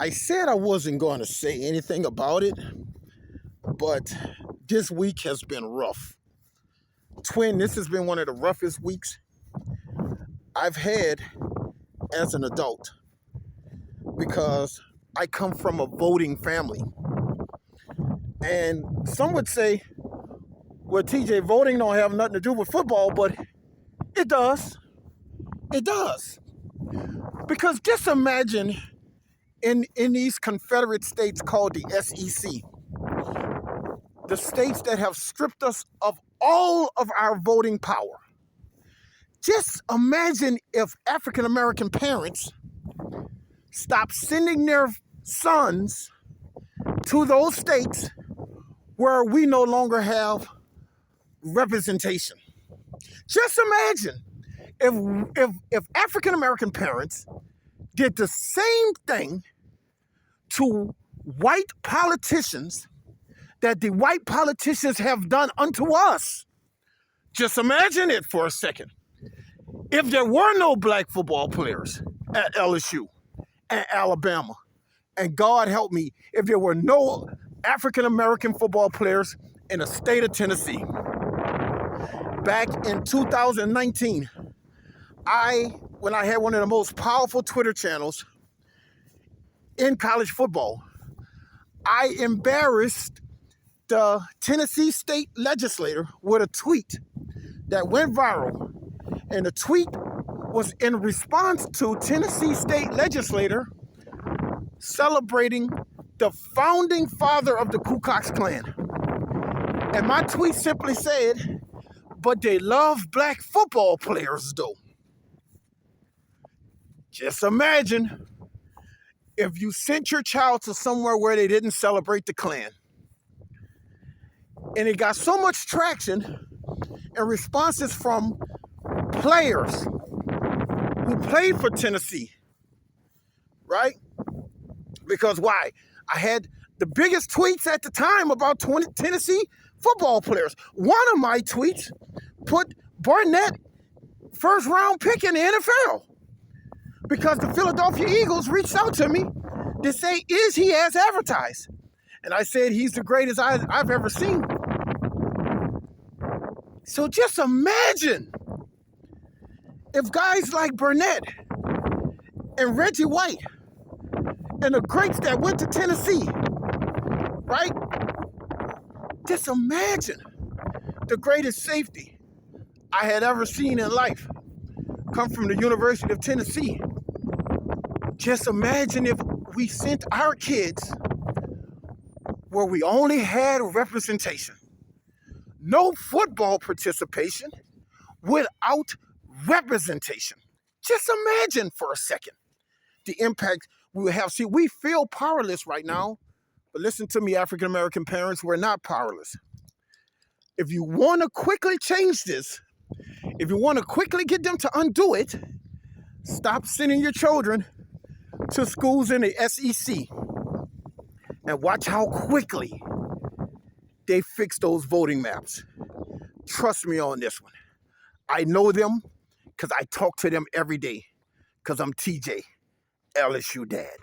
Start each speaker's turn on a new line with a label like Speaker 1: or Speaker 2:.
Speaker 1: I said I wasn't going to say anything about it, but this week has been rough. Twin, this has been one of the roughest weeks I've had as an adult because I come from a voting family. And some would say, well, TJ, voting don't have nothing to do with football, but it does. It does. Because just imagine in these Confederate states called the SEC, the states that have stripped us of all of our voting power. Just imagine if African American parents stopped sending their sons to those states where we no longer have representation. Just imagine if African American parents did the same thing to white politicians that the white politicians have done unto us. Just imagine it for a second. If there were no black football players at LSU and Alabama, and God help me, if there were no African American football players in the state of Tennessee. Back in 2019, when I had one of the most powerful Twitter channels in college football, I embarrassed the Tennessee state legislator with a tweet that went viral. And the tweet was in response to Tennessee state legislator celebrating the founding father of the Ku Klux Klan. And my tweet simply said, but they love black football players though. Just imagine if you sent your child to somewhere where they didn't celebrate the Klan. And it got so much traction and responses from players who played for Tennessee, right? Because why? I had the biggest tweets at the time about Tennessee football players. One of my tweets put Barnett first round pick in the NFL because the Philadelphia Eagles reached out to me to say, is he as advertised? And I said, he's the greatest I've ever seen. So just imagine if guys like Burnett and Reggie White and the greats that went to Tennessee, right? Just imagine the greatest safety I had ever seen in life come from the University of Tennessee. Just imagine if we sent our kids where we only had representation. No football participation without representation. Just imagine for a second the impact we would have. See, we feel powerless right now, but listen to me, African American parents, we're not powerless. If you want to quickly change this, if you want to quickly get them to undo it, stop sending your children to schools in the SEC and watch how quickly they fix those voting maps. Trust me on this one. I know them because I talk to them every day because I'm TJ, LSU dad.